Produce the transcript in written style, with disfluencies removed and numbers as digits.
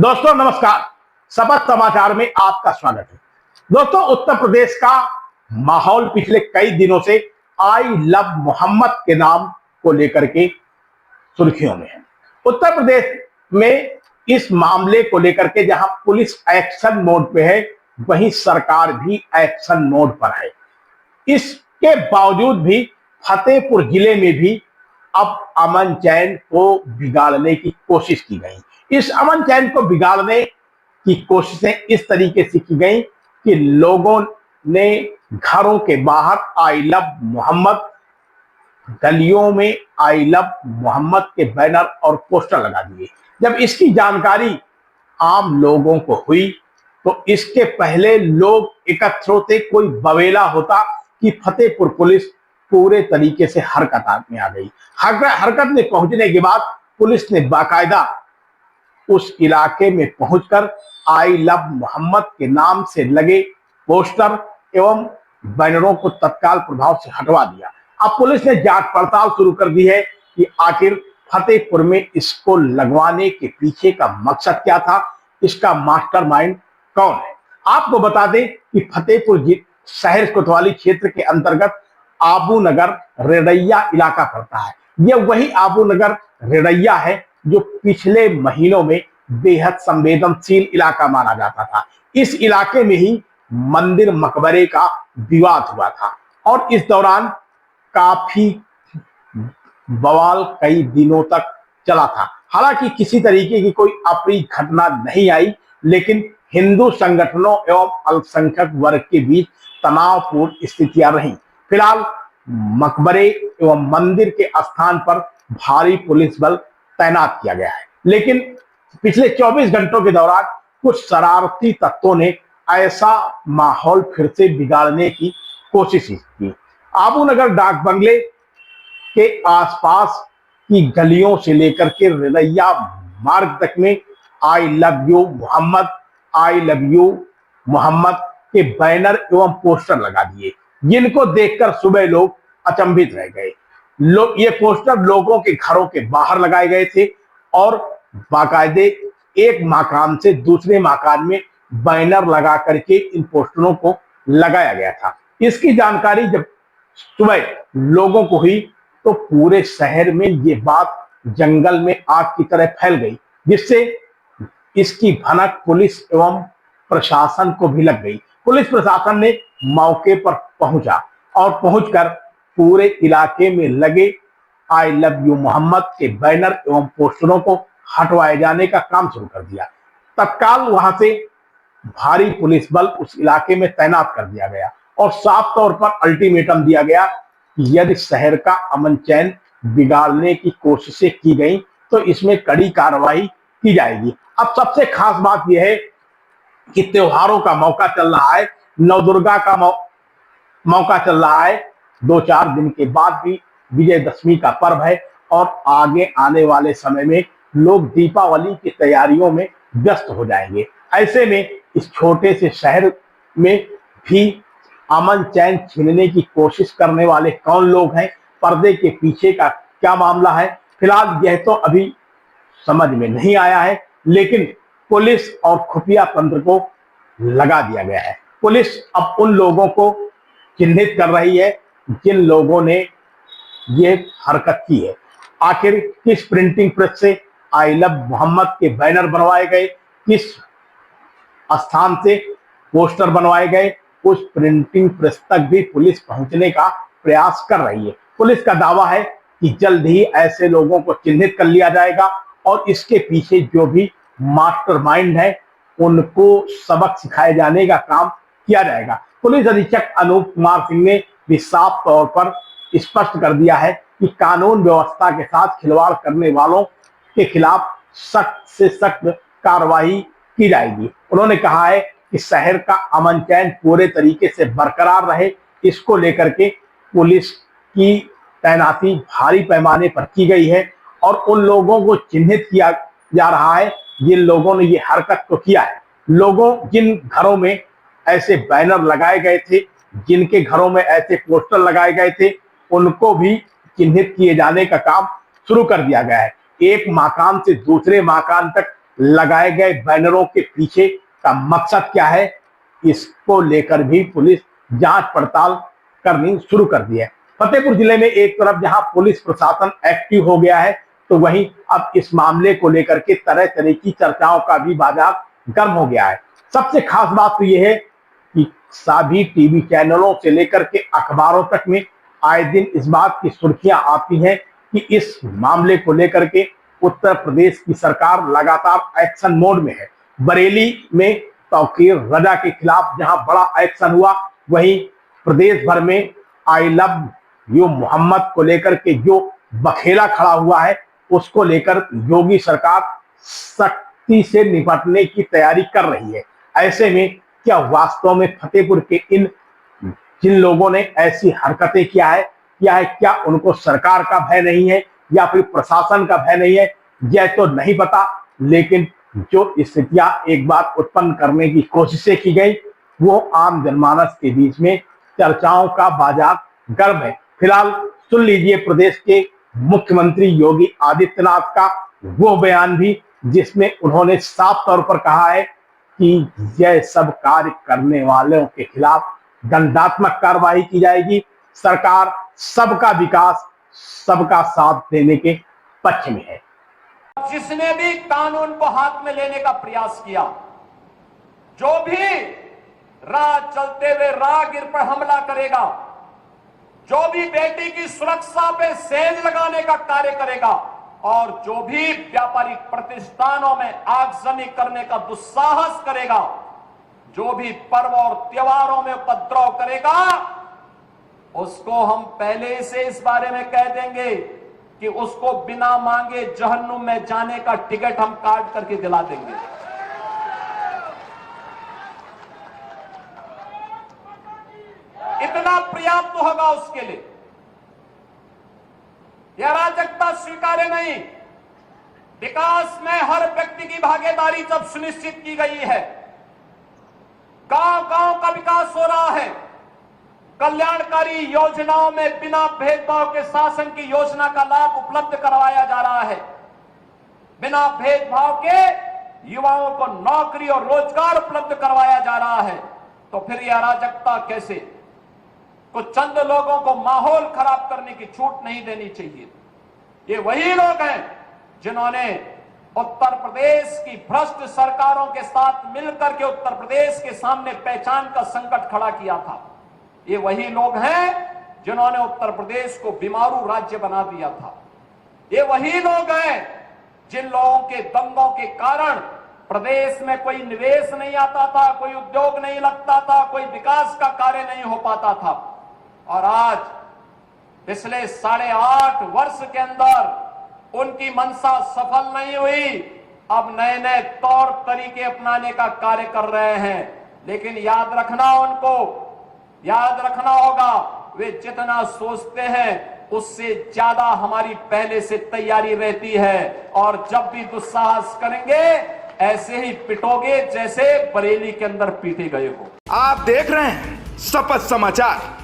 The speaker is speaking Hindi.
दोस्तों नमस्कार। सबक समाचार में आपका स्वागत है। दोस्तों उत्तर प्रदेश का माहौल पिछले कई दिनों से आई लव मोहम्मद के नाम को लेकर के सुर्खियों में है। उत्तर प्रदेश में इस मामले को लेकर के जहां पुलिस एक्शन मोड पे है, वहीं सरकार भी एक्शन मोड पर है। इसके बावजूद भी फतेहपुर जिले में भी अब अमन चैन को बिगाड़ने की कोशिश की गई। इस अमन चैन को बिगाड़ने की कोशिशें इस तरीके से की गई कि लोगों ने घरों के बाहर आई लव मोहम्मद, गलियों में आई लव मोहम्मद के बैनर और पोस्टर लगा दिए। जब इसकी जानकारी आम लोगों को हुई तो इसके पहले लोग एकत्र होते, कोई बवेला होता कि फतेहपुर पुलिस पूरे तरीके से हरकत में आ गई। हरकत में पहुंचने के बाद पुलिस ने बाकायदा उस इलाके में पहुंचकर आई लव मोहम्मद के नाम से लगे पोस्टर एवं बैनरों को तत्काल प्रभाव से हटवा दिया। अब पुलिस ने जांच पड़ताल शुरू कर दी है कि आखिर फतेहपुर में इसको लगवाने के पीछे का मकसद क्या था, इसका मास्टरमाइंड कौन है। आपको बता दें कि फतेहपुर शहर कोतवाली क्षेत्र के अंतर्गत आबू नगर रेड़ैया इलाका पड़ता है। यह वही आबू नगर रेड़ैया है जो पिछले महीनों में बेहद संवेदनशील इलाका माना जाता था। इस इलाके में ही मंदिर मकबरे का विवाद हुआ था और इस दौरान काफी बवाल कई दिनों तक चला था। हालांकि किसी तरीके की कोई अप्रिय घटना नहीं आई, लेकिन हिंदू संगठनों एवं अल्पसंख्यक वर्ग के बीच तनावपूर्ण स्थितियां रहीं। फिलहाल मकबरे एवं मंदिर के स्थान पर भारी पुलिस बल तैनात किया गया है, लेकिन पिछले 24 घंटों के दौरान कुछ शरारती तत्वों ने ऐसा माहौल फिर से बिगाड़ने की कोशिश की। आबू नगर डाक बंगले के आसपास की गलियों से लेकर के रेड़ैया मार्ग तक में I love you Mohammad, I love you Mohammad के बैनर एवं पोस्टर लगा दिए, जिनको देखकर सुबह लोग अचंभित रह गए। ये पोस्टर लोगों के घरों के बाहर लगाए गए थे और बाकायदे एक मकान से दूसरे मकान में बैनर लगा करके इन पोस्टरों को लगाया गया था। इसकी जानकारी जब सुबह लोगों को हुई तो पूरे शहर में ये बात जंगल में आग की तरह फैल गई, जिससे इसकी भनक पुलिस एवं प्रशासन को भी लग गई। पुलिस प्रशासन ने मौके पर पहुंचा और पहुंचकर पूरे इलाके में लगे आई लव यू मोहम्मद के बैनर एवं पोस्टरों को हटवाए जाने का काम शुरू कर दिया। तत्काल वहां से भारी पुलिस बल उस इलाके में तैनात कर दिया गया और साफ तौर पर अल्टीमेटम दिया गया कि यदि शहर का अमन चैन बिगाड़ने की कोशिशें की गई तो इसमें कड़ी कार्रवाई की जाएगी। अब सबसे खास बात यह है कि त्योहारों का मौका चल रहा है, नवदुर्गा का मौका चल रहा है। 2-4 दिन के बाद भी विजयदशमी का पर्व है और आगे आने वाले समय में लोग दीपावली की तैयारियों में व्यस्त हो जाएंगे। ऐसे में इस छोटे से शहर में भी अमन चैन छीनने की कोशिश करने वाले कौन लोग हैं, पर्दे के पीछे का क्या मामला है, फिलहाल यह तो अभी समझ में नहीं आया है, लेकिन पुलिस और खुफिया तंत्र को लगा दिया गया है। पुलिस अब उन लोगों को चिन्हित कर रही है जिन लोगों ने ये हरकत की है। आखिर किस प्रिंटिंग प्रेस से आई लव मोहम्मद के बैनर बनवाए गए, किस स्थान से पोस्टर बनवाए गए, उस प्रिंटिंग प्रेस तक भी पुलिस पहुंचने का प्रयास कर रही है। पुलिस का दावा है कि जल्द ही ऐसे लोगों को चिन्हित कर लिया जाएगा और इसके पीछे जो भी मास्टरमाइंड है उनको सबक सिखाए जाने का काम किया जाएगा। पुलिस अधीक्षक अनूप कुमार सिंह ने भी साफ तौर पर स्पष्ट कर दिया है कि कानून व्यवस्था के साथ खिलवाड़ करने वालों के खिलाफ सख्त से सख्त कार्रवाई की जाएगी। उन्होंने कहा है कि शहर का अमन चैन पूरे तरीके से बरकरार रहे, इसको लेकर के पुलिस की तैनाती भारी पैमाने पर की गई है और उन लोगों को चिन्हित किया जा रहा है जिन लोगों ने ये हरकत को किया है। लोगों जिन घरों में ऐसे बैनर लगाए गए थे, जिनके घरों में ऐसे पोस्टर लगाए गए थे, उनको भी चिन्हित किए जाने का काम शुरू कर दिया गया है। एक मकान से दूसरे मकान तक लगाए गए बैनरों के पीछे का मकसद क्या है, इसको लेकर भी पुलिस जांच पड़ताल करनी शुरू कर दी है। फतेहपुर जिले में एक तरफ जहां पुलिस प्रशासन एक्टिव हो गया है, तो वहीं अब इस मामले को लेकर के तरह तरह की चर्चाओं का भी बाजार गर्म हो गया है। सबसे खास बात तो यह है कि सभी टीवी चैनलों से लेकर के अखबारों तक में आए दिन इस बात की सुर्खियां आती हैं कि इस मामले को लेकर के उत्तर प्रदेश की सरकार लगातार एक्शन मोड में है। बरेली में तौकीर रजा के खिलाफ जहां बड़ा एक्शन हुआ, वहीं प्रदेश भर में आई लव यू मोहम्मद को लेकर के जो बखेला खड़ा हुआ है, उसको लेकर योगी सरकार सख्ती से निपटने की तैयारी कर रही है। ऐसे में क्या वास्तव में फतेहपुर के जिन लोगों ने ऐसी हरकतें किया है, क्या उनको सरकार का भय नहीं है या फिर प्रशासन का भय नहीं है, यह तो नहीं पता। लेकिन जो स्थितियां एक बार उत्पन्न करने की कोशिशें की गई, वो आम जनमानस के बीच में चर्चाओं का बाजार गर्म है। फिलहाल सुन लीजिए प्रदेश के मुख्यमंत्री योगी आदित्यनाथ का वो बयान भी, जिसमें उन्होंने साफ तौर पर कहा है कि यह सब कार्य करने वालों के खिलाफ दंडात्मक कार्रवाई की जाएगी। सरकार सबका विकास, सबका साथ देने के पक्ष में है। जिसने भी कानून को हाथ में लेने का प्रयास किया, जो भी राह चलते हुए राहगीर पर हमला करेगा, जो भी बेटी की सुरक्षा पे सेंध लगाने का कार्य करेगा और जो भी व्यापारिक प्रतिष्ठानों में आगजनी करने का दुस्साहस करेगा, जो भी पर्व और त्योहारों में उपद्रव करेगा, उसको हम पहले से इस बारे में कह देंगे कि उसको बिना मांगे जहन्नुम में जाने का टिकट हम काट करके दिला देंगे। इतना पर्याप्त होगा उसके लिए। यह अराजकता स्वीकार्य नहीं। विकास में हर व्यक्ति की भागीदारी जब सुनिश्चित की गई है, गांव गांव का विकास हो रहा है, कल्याणकारी योजनाओं में बिना भेदभाव के शासन की योजना का लाभ उपलब्ध करवाया जा रहा है, बिना भेदभाव के युवाओं को नौकरी और रोजगार उपलब्ध करवाया जा रहा है, तो फिर यह अराजकता कैसे? कुछ चंद लोगों को माहौल खराब करने की छूट नहीं देनी चाहिए। ये वही लोग हैं जिन्होंने उत्तर प्रदेश की भ्रष्ट सरकारों के साथ मिलकर के उत्तर प्रदेश के सामने पहचान का संकट खड़ा किया था। ये वही लोग हैं जिन्होंने उत्तर प्रदेश को बीमारू राज्य बना दिया था। ये वही लोग हैं जिन लोगों के दंगों के कारण प्रदेश में कोई निवेश नहीं आता था, कोई उद्योग नहीं लगता था, कोई विकास का कार्य नहीं हो पाता था। और आज पिछले 8.5 वर्ष के अंदर उनकी मंशा सफल नहीं हुई। अब नए नए तौर तरीके अपनाने का कार्य कर रहे हैं, लेकिन याद रखना होगा, वे जितना सोचते हैं उससे ज्यादा हमारी पहले से तैयारी रहती है। और जब भी दुस्साहस करेंगे, ऐसे ही पिटोगे जैसे बरेली के अंदर पीटे गए हो। आप देख रहे हैं शपथ समाचार।